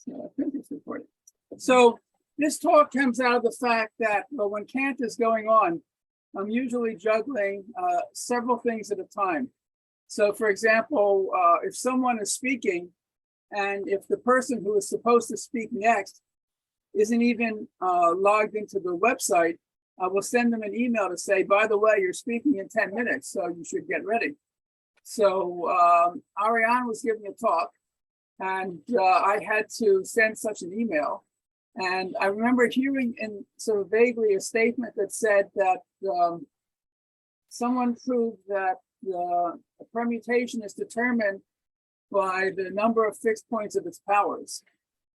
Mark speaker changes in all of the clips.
Speaker 1: So I think it's recorded. So this talk comes out of the fact that when Kant is going on, I'm usually juggling several things at a time. So for example, if someone is speaking and if the person who is supposed to speak next isn't even logged into the website, I will send them an email to say, by the way, you're speaking in 10 minutes, so you should get ready. So Ariane was giving a talk, and I had to send such an email. And I remember hearing in sort of vaguely a statement that said that someone proved that the permutation is determined by the number of fixed points of its powers.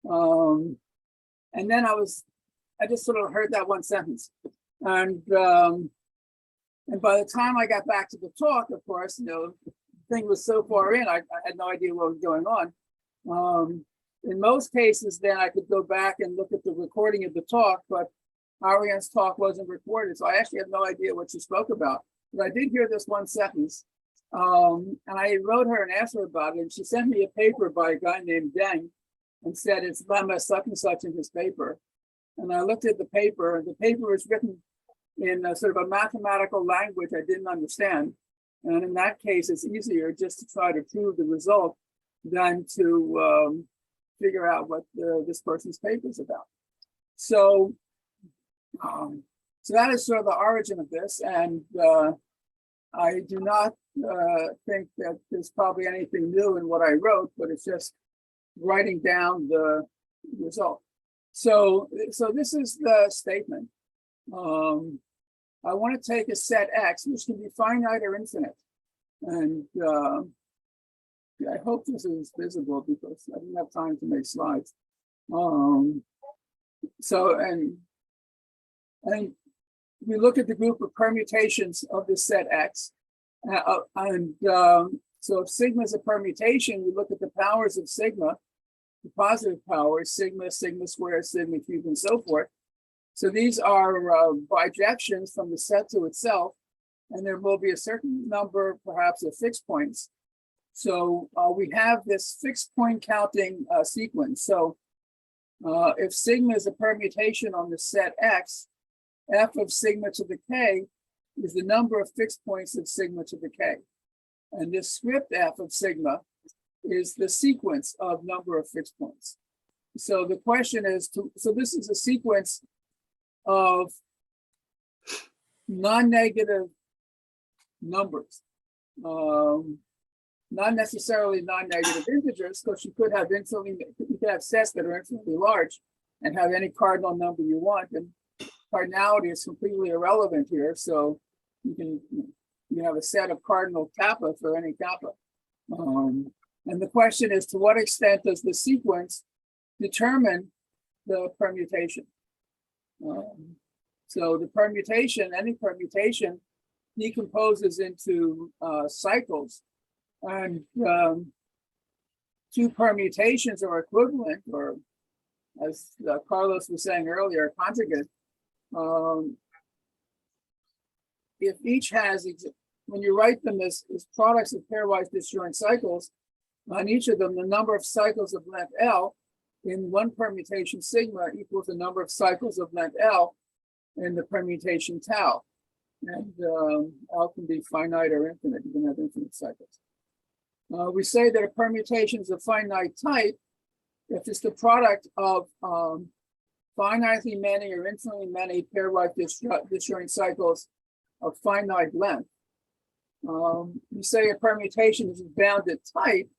Speaker 1: And then I just sort of heard that one sentence. And by the time I got back to the talk, of course, the thing was so far in, I had no idea what was going on. In most cases, then I could go back and look at the recording of the talk, but Ariane's talk wasn't recorded, so I actually had no idea what she spoke about. But I did hear this one sentence, and I wrote her and asked her about it, and she sent me a paper by a guy named Deng and said it's lemma such and such in his paper. And I looked at the paper, and the paper was written in a sort of a mathematical language I didn't understand. And in that case, it's easier just to try to prove the result than to figure out what this person's paper is about. So, so that is sort of the origin of this. And I do not think that there's probably anything new in what I wrote, but it's just writing down the result. So this is the statement. I want to take a set X, which can be finite or infinite. And I hope this is visible because I didn't have time to make slides. So we look at the group of permutations of this set X. So if sigma is a permutation, we look at the powers of sigma, the positive powers, sigma, sigma squared, sigma cubed, and so forth. So these are bijections from the set to itself, and there will be a certain number, perhaps, of fixed points. So we have this fixed point counting sequence. So if sigma is a permutation on the set X, f of sigma to the k is the number of fixed points of sigma to the k. And this script f of sigma is the sequence of number of fixed points. So the question is, so this is a sequence of non-negative numbers. Not necessarily non-negative integers, because you could have sets that are infinitely large and have any cardinal number you want, and cardinality is completely irrelevant here. So you have a set of cardinal kappa for any kappa. And the question is, to what extent does the sequence determine the permutation? So the permutation, any permutation, decomposes into cycles. And two permutations are equivalent, or as Carlos was saying earlier, conjugate. If each has, when you write them as products of pairwise disjoint cycles, on each of them, the number of cycles of length L in one permutation sigma equals the number of cycles of length L in the permutation tau. And L can be finite or infinite. You can have infinite cycles. We say that a permutation is a finite type if it's the product of finitely many or infinitely many pairwise disjoint cycles of finite length. We say a permutation is a bounded type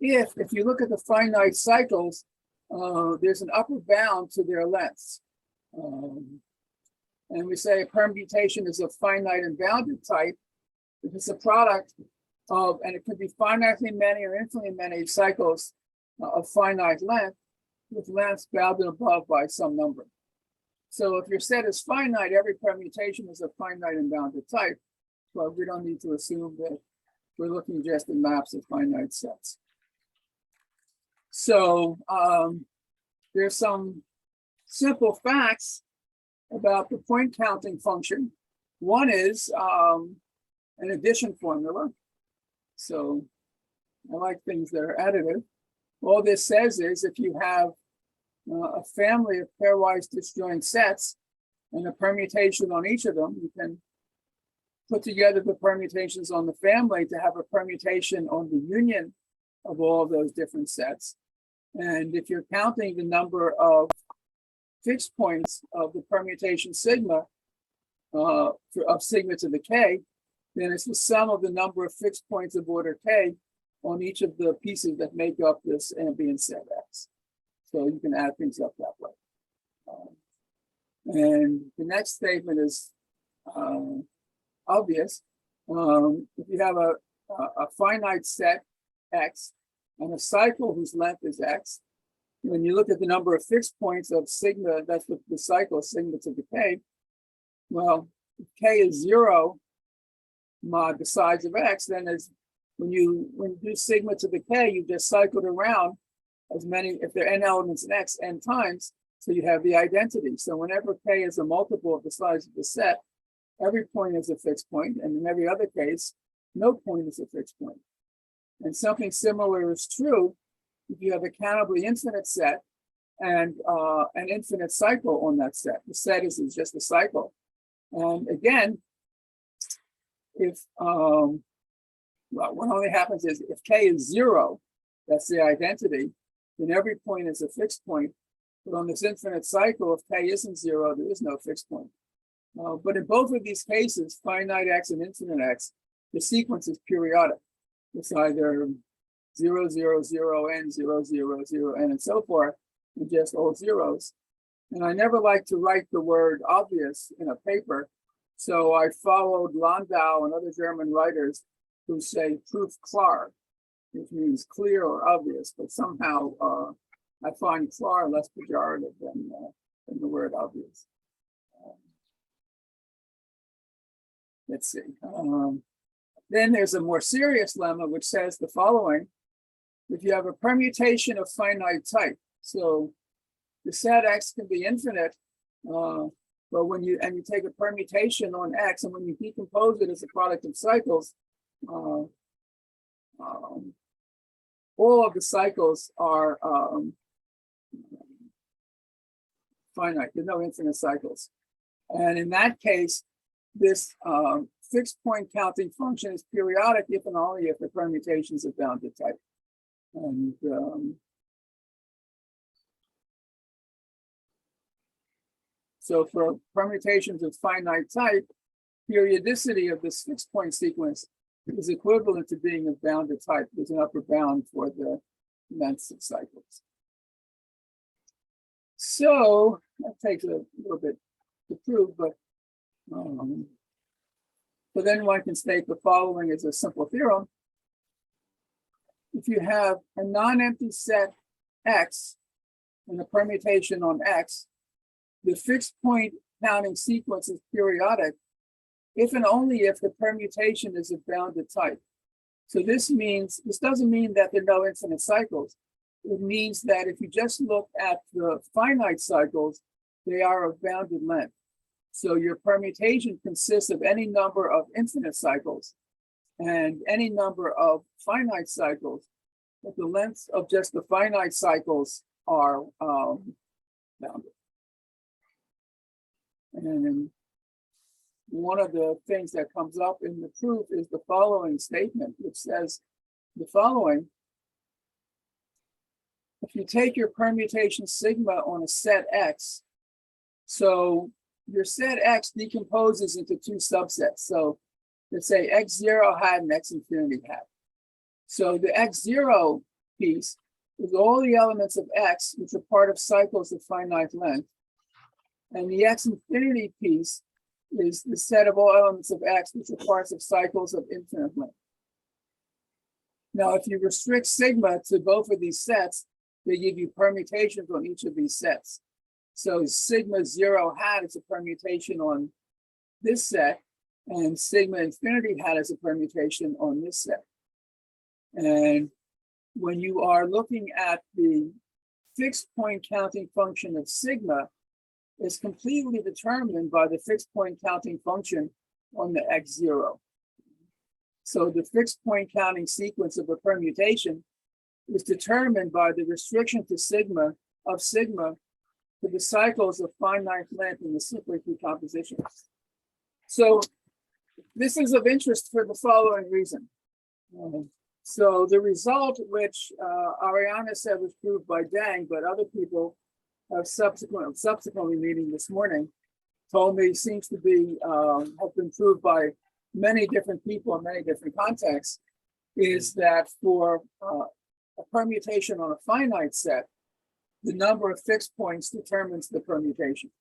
Speaker 1: if you look at the finite cycles, there's an upper bound to their lengths. And we say a permutation is a finite and bounded type if it's a product of, and it could be finitely many or infinitely many cycles of finite length with lengths bounded above by some number. So if your set is finite, every permutation is a finite and bounded type, but we don't need to assume that we're looking just at maps of finite sets. So there's some simple facts about the point counting function. One is an addition formula. So I like things that are additive. All this says is if you have a family of pairwise disjoint sets and a permutation on each of them, you can put together the permutations on the family to have a permutation on the union of all of those different sets. And if you're counting the number of fixed points of the permutation sigma, of sigma to the k, then it's the sum of the number of fixed points of order k on each of the pieces that make up this ambient set X. So you can add things up that way. And the next statement is obvious. If you have a finite set X and a cycle whose length is X, when you look at the number of fixed points of sigma, that's the cycle, sigma to the k, well, if k is 0 mod the size of X, then when you do sigma to the k, you just cycled around as many, if there are n elements in X, n times, so you have the identity. So whenever k is a multiple of the size of the set, every point is a fixed point, and in every other case, no point is a fixed point. And something similar is true if you have a countably infinite set and an infinite cycle on that set. The set is just a cycle. And again, if well, what only happens is if k is 0, that's the identity, then every point is a fixed point. But on this infinite cycle, if k isn't 0, there is no fixed point. But in both of these cases, finite X and infinite X, the sequence is periodic. It's either 0, 0, 0, n, 0, 0, 0, n, and so forth, and just all zeros. And I never like to write the word obvious in a paper, so I followed Landau and other German writers who say proof klar, which means clear or obvious, but somehow I find klar less pejorative than the word obvious. Let's see. Then there's a more serious lemma which says the following: if you have a permutation of finite type, so the set X can be infinite, but when you take a permutation on X, and when you decompose it as a product of cycles, all of the cycles are finite. There's no infinite cycles. And in that case, this fixed point counting function is periodic if and only if the permutations are bound to type. And so for permutations of finite type, periodicity of this fixed point sequence is equivalent to being of bounded type. There's an upper bound for the lengths of cycles. So that takes a little bit to prove, but then one can state the following as a simple theorem. If you have a non-empty set X and a permutation on X, the fixed point counting sequence is periodic if and only if the permutation is of bounded type. So this doesn't mean that there are no infinite cycles. It means that if you just look at the finite cycles, they are of bounded length. So your permutation consists of any number of infinite cycles and any number of finite cycles, but the lengths of just the finite cycles are bounded. And one of the things that comes up in the proof is the following statement, which says the following: if you take your permutation sigma on a set X, so your set X decomposes into two subsets. So let's say X0 hat and X infinity hat. So the X0 piece is all the elements of X which are part of cycles of finite length. And the X infinity piece is the set of all elements of X which are parts of cycles of infinite length. Now, if you restrict sigma to both of these sets, they give you permutations on each of these sets. So sigma 0 hat is a permutation on this set, and sigma infinity hat is a permutation on this set. And when you are looking at the fixed point counting function of sigma, is completely determined by the fixed point counting function on the X0. So the fixed point counting sequence of a permutation is determined by the restriction to sigma of sigma to the cycles of finite length in the cyclic decomposition. So this is of interest for the following reason. So the result, which Ariana said was proved by Deng, but other people have subsequently meeting this morning, told me seems to be have been proved by many different people in many different contexts, is that for a permutation on a finite set, the number of fixed points determines the permutation.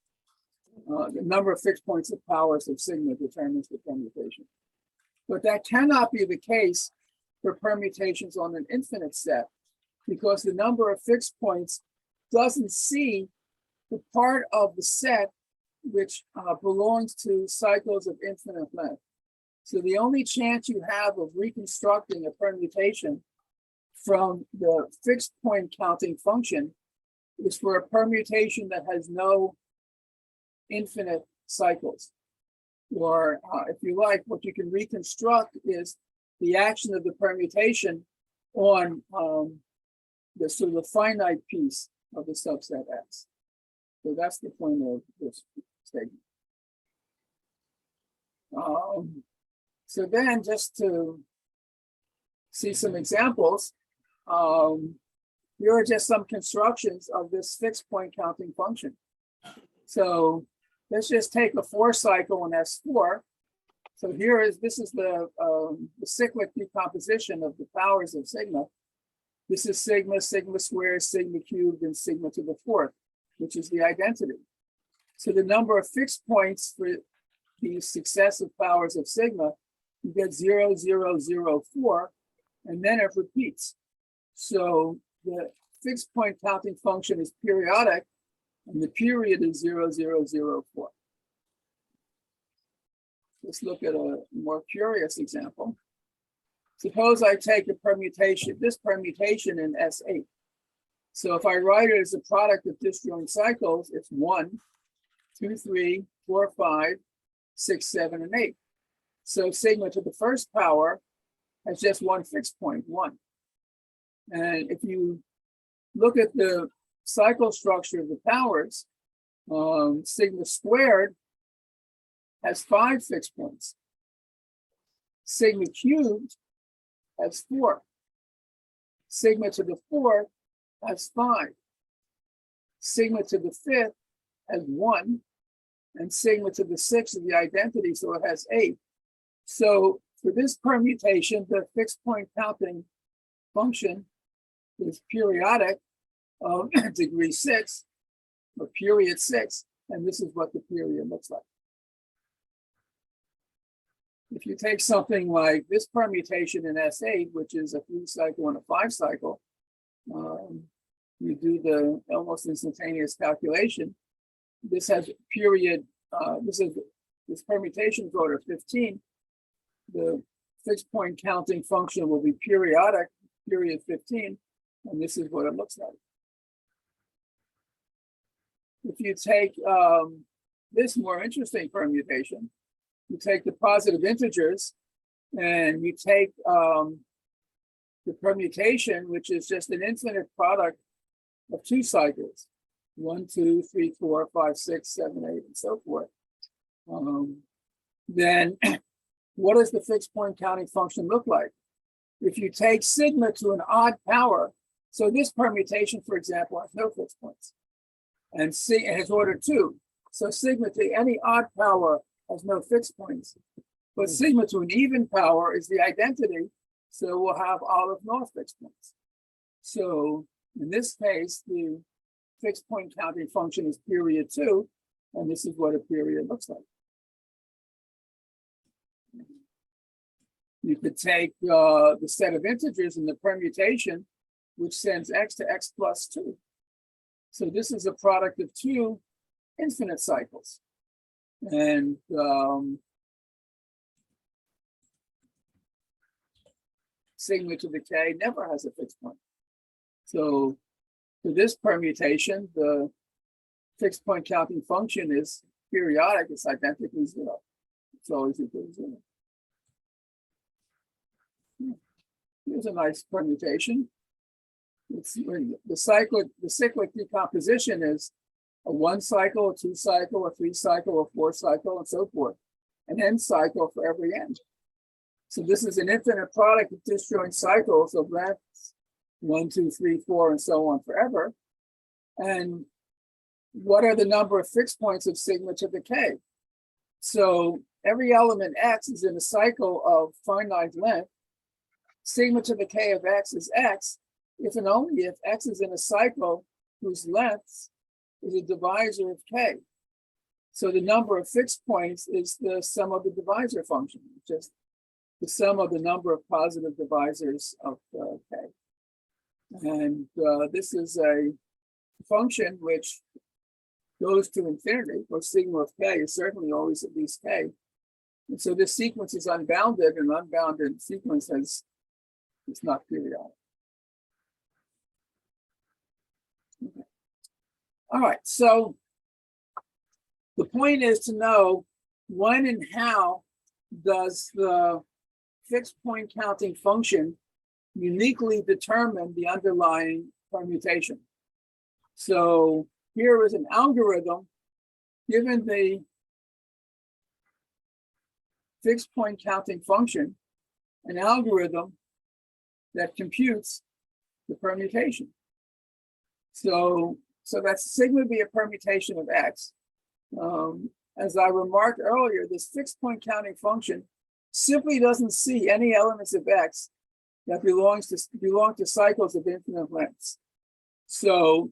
Speaker 1: The number of fixed points of powers of sigma determines the permutation. But that cannot be the case for permutations on an infinite set, because the number of fixed points doesn't see the part of the set which belongs to cycles of infinite length. So the only chance you have of reconstructing a permutation from the fixed point counting function is for a permutation that has no infinite cycles. Or if you like, what you can reconstruct is the action of the permutation on the sort of the finite piece of the subset X. So that's the point of this statement. So then, just to see some examples, here are just some constructions of this fixed point counting function. So let's just take a 4 cycle in S4. So this is the cyclic decomposition of the powers of sigma. This is sigma, sigma squared, sigma cubed, and sigma to the 4th, which is the identity. So the number of fixed points for these successive powers of sigma, you get 0, 0, 0, 4, and then it repeats. So the fixed point counting function is periodic, and the period is 0, 0, 0, 4. Let's look at a more curious example. Suppose I take a permutation, this permutation in S8. So if I write it as a product of disjoint cycles, it's 1, 2, 3, 4, 5, 6, 7, and 8. So sigma to the first power has just one fixed point, 1. And if you look at the cycle structure of the powers, sigma squared has 5 fixed points. Sigma cubed has 4. Sigma to the 4th has 5. Sigma to the 5th has 1. And sigma to the 6th of the identity, so it has 8. So for this permutation, the fixed point counting function is periodic of degree 6, or period 6, and this is what the period looks like. If you take something like this permutation in S8, which is a 3 cycle and a 5 cycle, you do the almost instantaneous calculation. This has period, this permutation is order 15. The fixed point counting function will be periodic, period 15, and this is what it looks like. If you take this more interesting permutation, you take the positive integers and you take the permutation, which is just an infinite product of 2 cycles, 1, 2, 3, 4, 5, 6, 7, 8, and so forth. Then what does the fixed point counting function look like? If you take sigma to an odd power, so this permutation, for example, has no fixed points, and it has order 2. So sigma to any odd power has no fixed points, but sigma to an even power is the identity, so we'll have all of north fixed points. So in this case, the fixed point counting function is period 2, and this is what a period looks like. You could take the set of integers in the permutation, which sends x to x plus 2. So this is a product of 2 infinite cycles. And sigma to the k never has a fixed point. So for this permutation, the fixed point counting function is periodic, it's identically 0. It's always equal to 0. Here's a nice permutation. the cyclic decomposition is a 1 cycle, a 2 cycle, a 3 cycle, a 4 cycle, and so forth, an n cycle for every n. So this is an infinite product of disjoint cycles of lengths 1, 2, 3, 4, and so on forever. And what are the number of fixed points of sigma to the k? So every element x is in a cycle of finite length. Sigma to the k of x is x, if and only if x is in a cycle whose length is a divisor of k. So the number of fixed points is the sum of the divisor function, just the sum of the number of positive divisors of k. And this is a function which goes to infinity, or sigma of k is certainly always at least k. And so this sequence is unbounded, and unbounded sequence is not periodic. Okay. All right, so the point is to know when and how does the fixed point counting function uniquely determine the underlying permutation. So here is an algorithm given the fixed point counting function, an algorithm that computes the permutation. So that's sigma be a permutation of x. As I remarked earlier, this fixed point counting function simply doesn't see any elements of x that belong to cycles of infinite lengths. So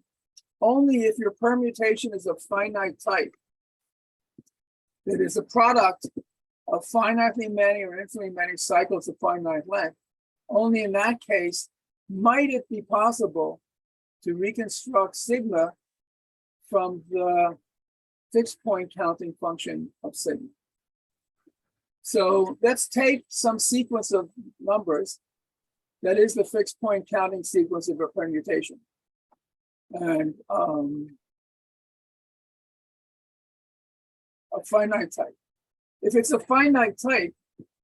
Speaker 1: only if your permutation is of finite type, that is a product of finitely many or infinitely many cycles of finite length, only in that case might it be possible to reconstruct sigma from the fixed point counting function of sigma. So let's take some sequence of numbers that is the fixed point counting sequence of a permutation. And a finite type. If it's a finite type,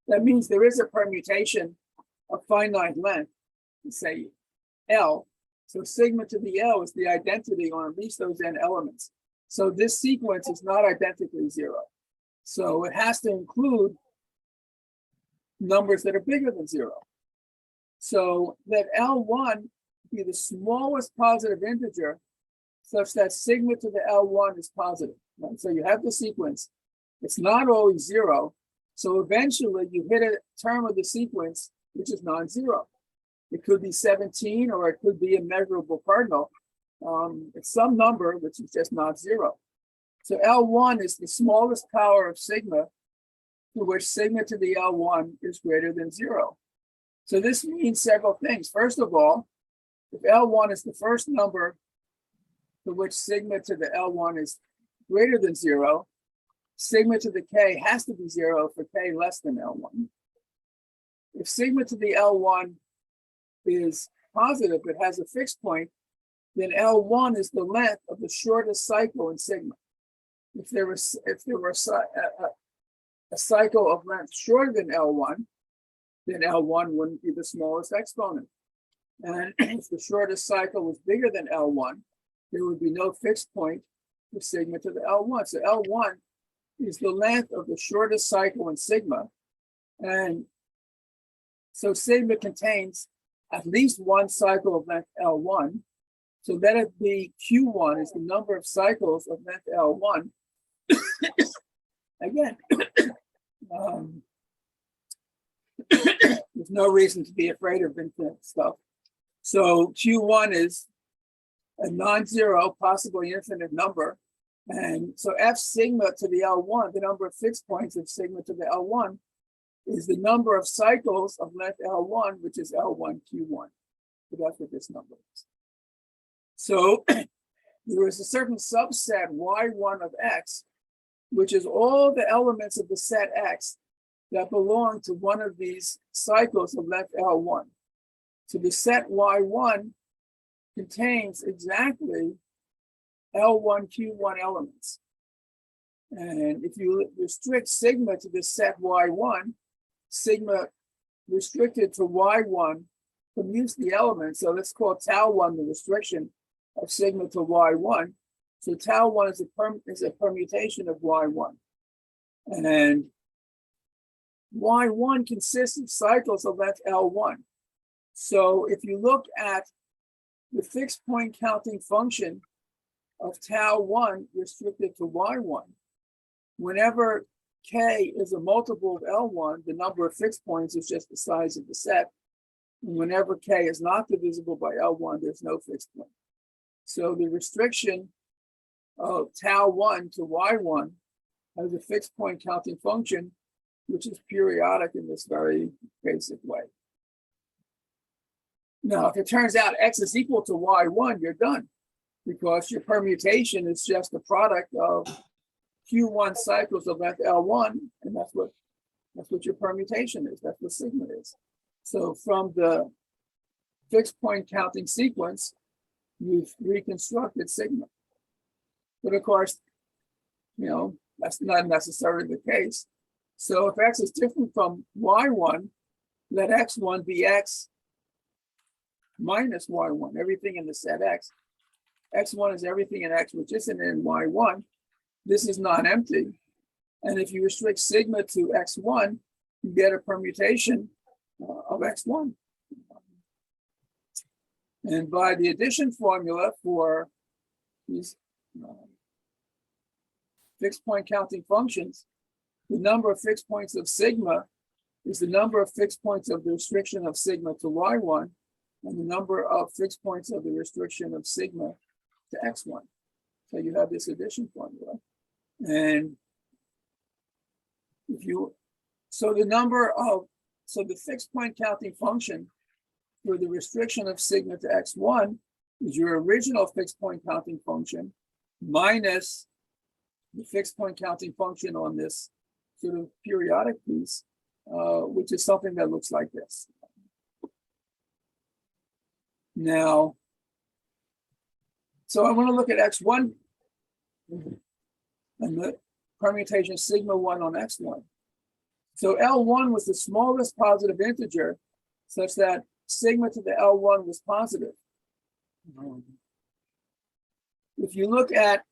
Speaker 1: that means there is a permutation of finite length, say L. So sigma to the L is the identity on at least those n elements. So this sequence is not identically zero. So it has to include numbers that are bigger than zero. So that L1 be the smallest positive integer such that sigma to the L1 is positive. Right? So you have the sequence. It's not always zero. So eventually you hit a term of the sequence which is non-zero. It could be 17 or it could be a measurable cardinal. It's some number which is just not zero. So L1 is the smallest power of sigma for which sigma to the L1 is greater than zero. So this means several things. First of all, if L1 is the first number for which sigma to the L1 is greater than zero, sigma to the K has to be zero for K less than L1. If sigma to the L1 is positive, it has a fixed point, then L1 is the length of the shortest cycle in sigma. If there were a cycle of length shorter than L1, then L1 wouldn't be the smallest exponent. And if the shortest cycle was bigger than L1, there would be no fixed point for sigma to the L1. So L1 is the length of the shortest cycle in sigma. And so sigma contains at least one cycle of length L1. So let it be Q1 is the number of cycles of length L1. Again, there's no reason to be afraid of infinite stuff. So Q1 is a non-zero, possibly infinite number. And so F sigma to the L1, the number of fixed points of sigma to the L1, is the number of cycles of length L1, which is L1 Q1. So that's what this number is. So there is a certain subset Y1 of X, which is all the elements of the set X that belong to one of these cycles of length L1. So the set Y1 contains exactly L1 Q1 elements. And if you restrict sigma to the set Y1, sigma restricted to Y1 commutes the element. So let's call tau 1 the restriction of sigma to y1. So tau 1 is a permutation of y1. And y1 consists of cycles of length L1. So if you look at the fixed point counting function of tau 1 restricted to y1, whenever k is a multiple of L1, the number of fixed points is just the size of the set. And whenever k is not divisible by L1, there's no fixed point. So the restriction of tau 1 to y1 has a fixed point counting function, which is periodic in this very basic way. Now, if it turns out x is equal to y1, you're done, because your permutation is just a product of Q1 cycles of length L1, and that's what your permutation is. That's what sigma is. So from the fixed point counting sequence, you've reconstructed sigma. But of course, that's not necessarily the case. So if x is different from y1, let x1 be x minus y1, everything in the set x. x1 is everything in x which isn't in y1. This is non-empty. And if you restrict sigma to x1, you get a permutation of x1. And by the addition formula for these fixed point counting functions, the number of fixed points of sigma is the number of fixed points of the restriction of sigma to y1, and the number of fixed points of the restriction of sigma to x1. So you have this addition formula. And the fixed point counting function for the restriction of sigma to x1 is your original fixed point counting function minus the fixed point counting function on this sort of periodic piece, which is something that looks like this. Now, so I want to look at x1 and the permutation sigma 1 on x1. So L1 was the smallest positive integer such that sigma to the L1 was positive. If you look at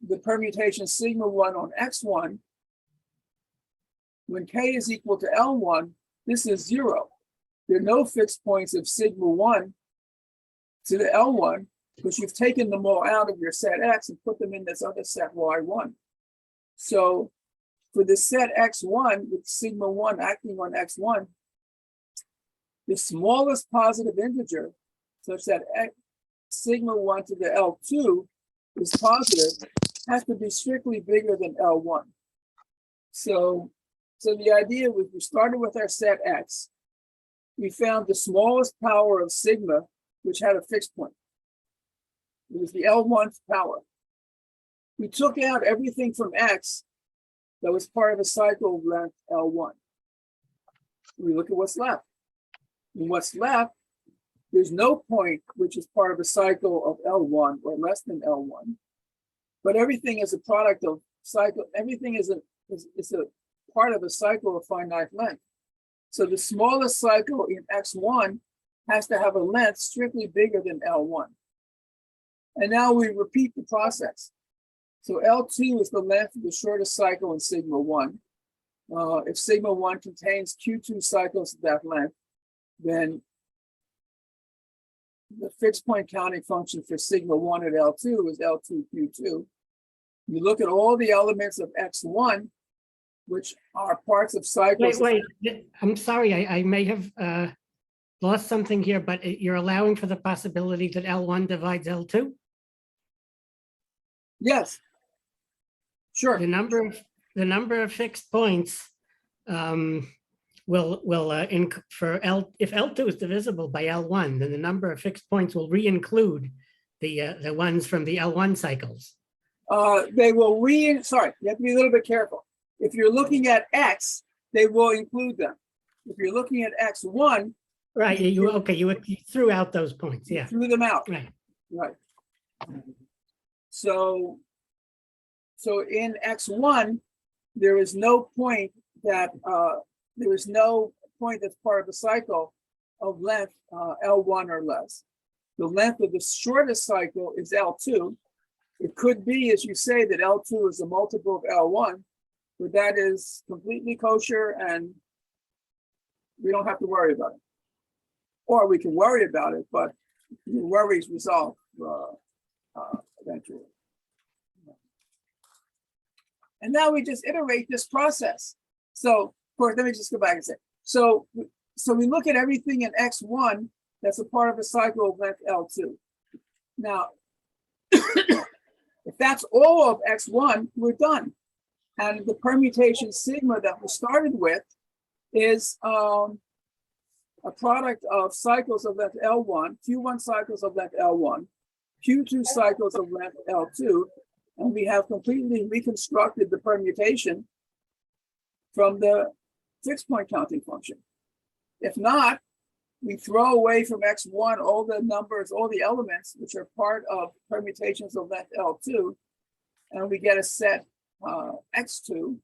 Speaker 1: the permutation sigma 1 on x1, when k is equal to L1, this is 0. There are no fixed points of sigma 1 to the L1 because you've taken them all out of your set x and put them in this other set y1. So for the set x1 with sigma 1 acting on x1, the smallest positive integer such that sigma 1 to the L2 is positive has to be strictly bigger than L1. So the idea was we started with our set x. We found the smallest power of sigma, which had a fixed point. It was the L1th power. We took out everything from x that was part of a cycle of length L1. We look at what's left. And what's left, there's no point which is part of a cycle of L1 or less than L1. But everything is a product of cycle. Everything is a part of a cycle of finite length. So the smallest cycle in x1 has to have a length strictly bigger than L1. And now we repeat the process. So L2 is the length of the shortest cycle in sigma 1. If sigma 1 contains Q2 cycles of that length, then the fixed point counting function for sigma 1 at L2 is L2 Q2. You look at all the elements of x1, which are parts of cycles.
Speaker 2: Wait, I'm sorry, I may have lost something here, but you're allowing for the possibility that L1 divides L2?
Speaker 1: Yes, sure.
Speaker 2: The number of fixed points will if L2 is divisible by L1, then the number of fixed points will re-include the ones from the L1 cycles.
Speaker 1: They will sorry, you have to be a little bit careful. If you're looking at X, they will include them. If you're looking at X1,
Speaker 2: right? You threw out those points. Yeah,
Speaker 1: threw them out.
Speaker 2: Right.
Speaker 1: So in X1, there is no point that's part of the cycle of length L1 or less. The length of the shortest cycle is L2. It could be, as you say, that L2 is a multiple of L1, but that is completely kosher and we don't have to worry about it. Or we can worry about it, but the worries resolve eventually. And now we just iterate this process. So, of course, let me just go back and say, so we look at everything in X1 that's a part of a cycle of length L2. Now, if that's all of X1, we're done. And the permutation sigma that we started with is a product of cycles of length L1, Q1 cycles of length L1, Q2 cycles of length L2, and we have completely reconstructed the permutation from the fixed point counting function. If not, we throw away from X1 all the numbers, all the elements which are part of permutations of length L2, and we get a set X2,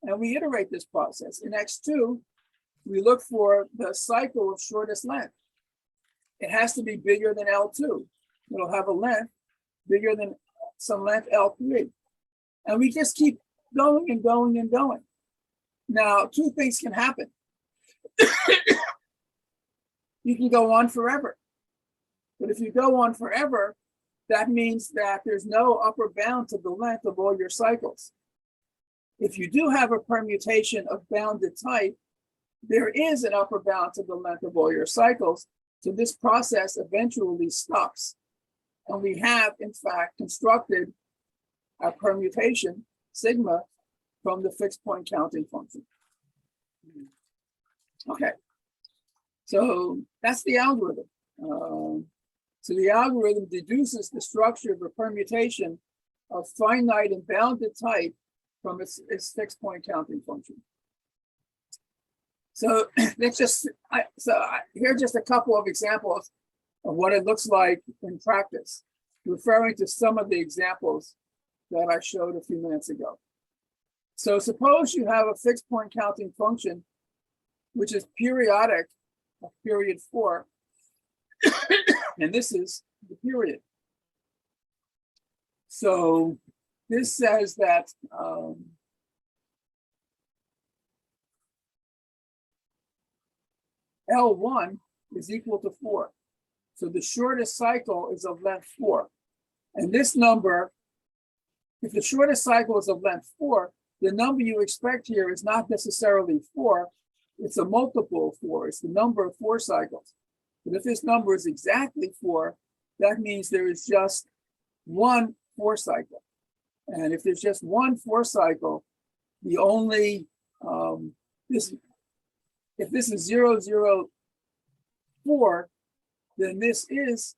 Speaker 1: and we iterate this process. In X2, we look for the cycle of shortest length. It has to be bigger than L2. It'll have a length bigger than some length L3. And we just keep going and going and going. Now, two things can happen. You can go on forever. But if you go on forever, that means that there's no upper bound to the length of all your cycles. If you do have a permutation of bounded type, there is an upper bound to the length of all your cycles. So this process eventually stops. And we have, in fact, constructed a permutation sigma from the fixed point counting function. Okay, so that's the algorithm. So the algorithm deduces the structure of a permutation of finite and bounded type from its fixed point counting function. So let's just, here are just a couple of examples of what it looks like in practice, referring to some of the examples that I showed a few minutes ago. So suppose you have a fixed point counting function, which is periodic of period 4, and this is the period. So this says that L1 is equal to 4. So the shortest cycle is of length 4. And this number, if the shortest cycle is of length 4, the number you expect here is not necessarily 4, it's a multiple of 4, it's the number of 4 cycles. But if this number is exactly 4, that means there is just one 4 cycle. And if there's just one 4 cycle, the only, if this is 0, 0, 4, then this is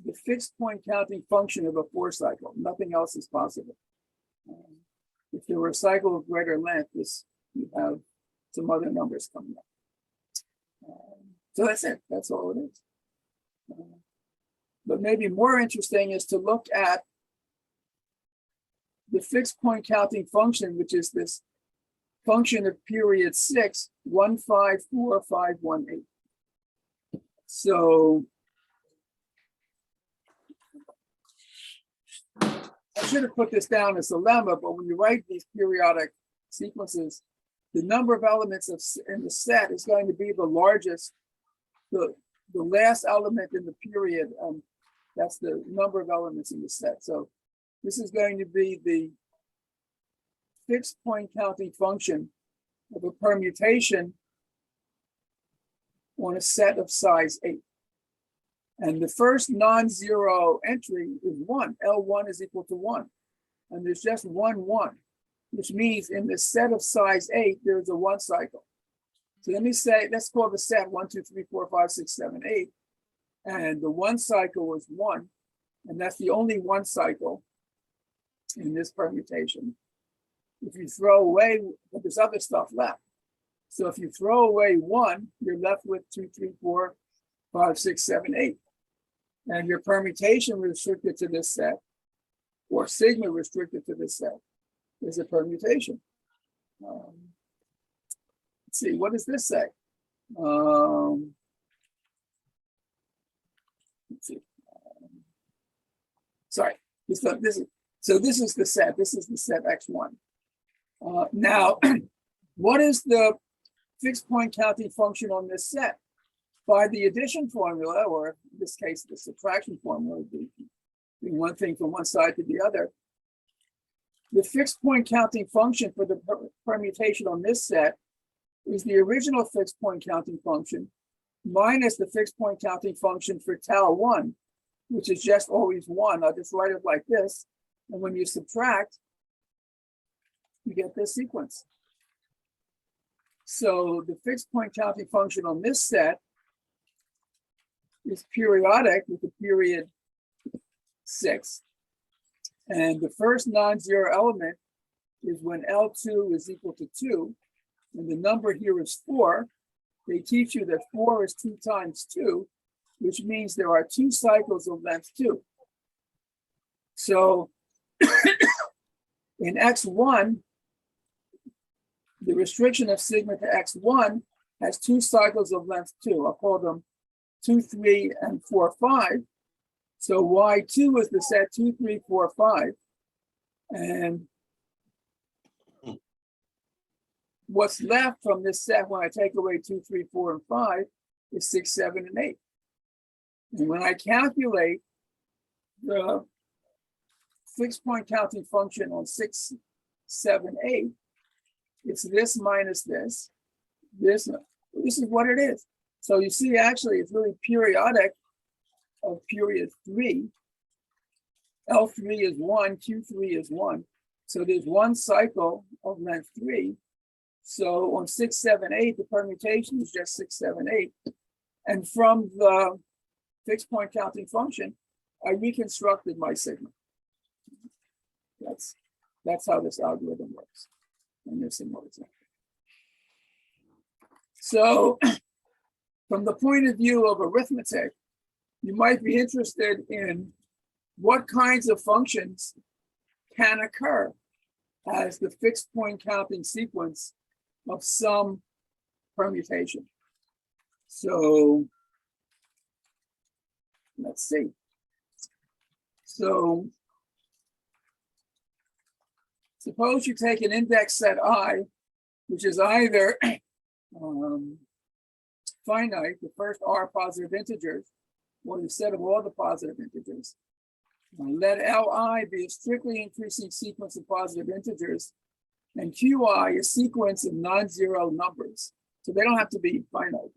Speaker 1: the fixed point counting function of a 4 cycle. Nothing else is possible. If there were a cycle of greater length, you have some other numbers coming up. So that's it. That's all it is. But maybe more interesting is to look at the fixed point counting function, which is this function of period 6, 1, 5, 4, 5, 1, 8. So I should have put this down as a lemma, but when you write these periodic sequences, the number of elements in the set is going to be the largest, the last element in the period. That's the number of elements in the set. So this is going to be the fixed point counting function of a permutation on a set of size 8. And the first non-zero entry is 1. L1 is equal to 1. And there's just 1, 1, which means in the set of size 8, there's a 1 cycle. So let me say, let's call the set 1, 2, 3, 4, 5, 6, 7, 8. And the 1 cycle is 1. And that's the only 1 cycle in this permutation. If you throw away, but there's other stuff left. So if you throw away 1, you're left with 2, 3, 4, 5, 6, 7, 8. And your permutation restricted to this set, or sigma restricted to this set, is a permutation. Let's see, what does this say? Let's see. Sorry, this is so this is the set. This is the set X1. Now, what is the fixed point counting function on this set? By the addition formula, or in this case, the subtraction formula, would be one thing from one side to the other. The fixed point counting function for the permutation on this set is the original fixed point counting function minus the fixed point counting function for tau 1, which is just always 1. I'll just write it like this. And when you subtract, you get this sequence. So the fixed point counting function on this set is periodic with the period 6. And the first non-zero element is when L2 is equal to 2. And the number here is 4. They teach you that 4 is 2 times 2, which means there are 2 cycles of length 2. So in X1, the restriction of sigma to X1 has 2 cycles of length 2. I'll call them 2, 3, and 4, 5. So Y2 is the set 2, 3, 4, 5. And what's left from this set when I take away 2, 3, 4, and 5 is 6, 7, and 8. And when I calculate the fixed point counting function on 6, 7, 8, it's this minus this. This is what it is. So you see, actually, it's really periodic of period 3. L3 is 1, Q3 is 1. So there's 1 cycle of length 3. So on 6, 7, 8, the permutation is just 6, 7, 8. And from the fixed point counting function, I reconstructed my sigma. That's how this algorithm works. And there's some more examples. So from the point of view of arithmetic, you might be interested in what kinds of functions can occur as the fixed point counting sequence of some permutation. So let's see. So suppose you take an index set I, which is either finite, the first R positive integers, or the set of all the positive integers. Let Li be a strictly increasing sequence of positive integers, and Qi a sequence of non-zero numbers. So they don't have to be finite.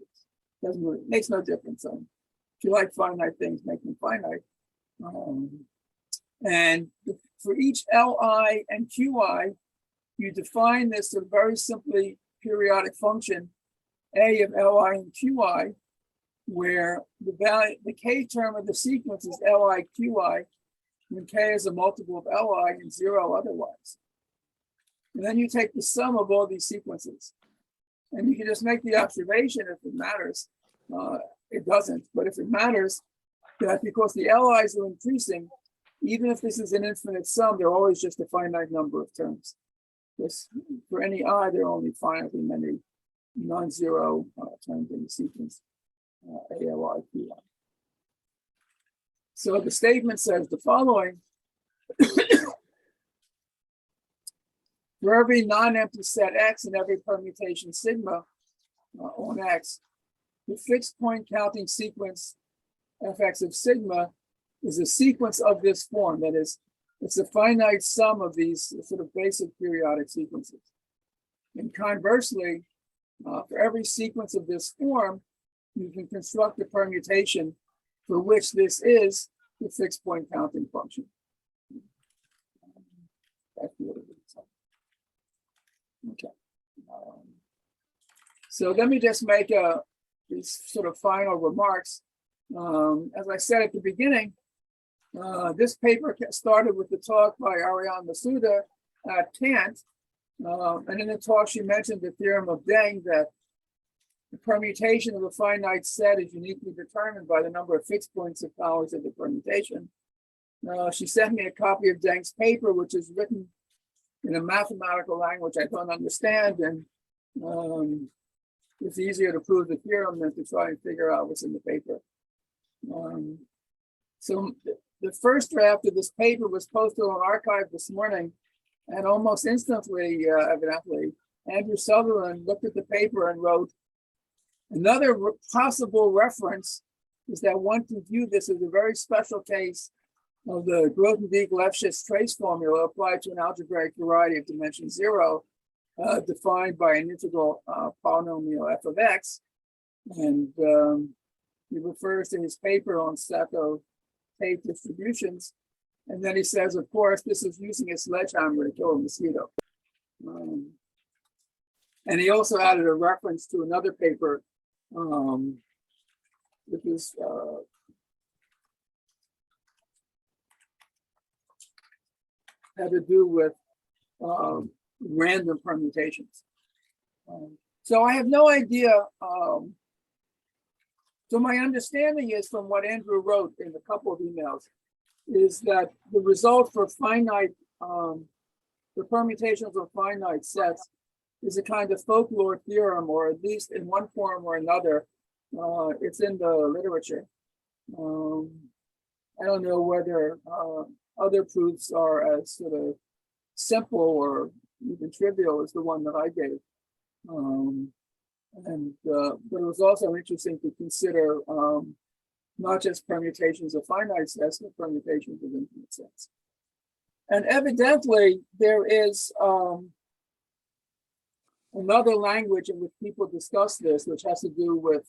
Speaker 1: It makes no difference. If you like finite things, make them finite. And for each Li and Qi, you define this a very simply periodic function, A of Li and Qi, where the K term of the sequence is Li Qi, when K is a multiple of Li and 0 otherwise. And then you take the sum of all these sequences. And you can just make the observation, if it matters. It doesn't, but if it matters, that because the Li's are increasing, even if this is an infinite sum, they're always just a finite number of terms. This, for any I, there are only finitely many non-zero terms in the sequence, A-L-I, Q-I. So the statement says the following. For every non-empty set X and every permutation sigma on X, the fixed point counting sequence Fx of sigma is a sequence of this form. That is, it's a finite sum of these sort of basic periodic sequences. And conversely, for every sequence of this form, you can construct a permutation for which this is the fixed point counting function. That's what it is. Okay. So let me just make these sort of final remarks. As I said at the beginning, this paper started with the talk by Ariane Masuda at Kant. And in the talk, she mentioned the theorem of Deng that the permutation of a finite set is uniquely determined by the number of fixed points of powers of the permutation. She sent me a copy of Deng's paper, which is written in a mathematical language I don't understand. And it's easier to prove the theorem than to try and figure out what's in the paper. So the first draft of this paper was posted on arXiv this morning, and almost instantly, evidently, Andrew Sutherland looked at the paper and wrote, another possible reference is that one can view this as a very special case of the Grothendieck-Lefschetz trace formula applied to an algebraic variety of dimension 0, defined by an integral polynomial f of x. And he refers to his paper on Sacco-Tate distributions. And then he says, of course, this is using a sledgehammer to kill a mosquito. And he also added a reference to another paper, which is had to do with random permutations. So I have no idea. So my understanding is from what Andrew wrote in a couple of emails is that the result for finite, the permutations of finite sets is a kind of folklore theorem, or at least in one form or another, it's in the literature. I don't know whether other proofs are as sort of simple or even trivial as the one that I gave. But it was also interesting to consider not just permutations of finite sets, but permutations of infinite sets. And evidently, there is another language in which people discuss this, which has to do with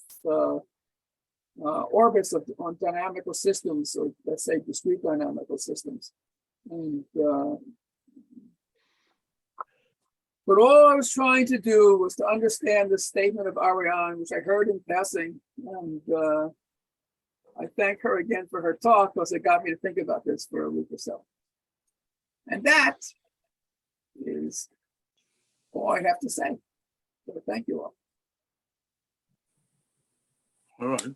Speaker 1: orbits on dynamical systems, or let's say discrete dynamical systems. And but all I was trying to do was to understand the statement of Ariane, which I heard in passing, and I thank her again for her talk, because it got me to think about this for a week or so. And that is all I have to say. So thank you all.
Speaker 3: All right.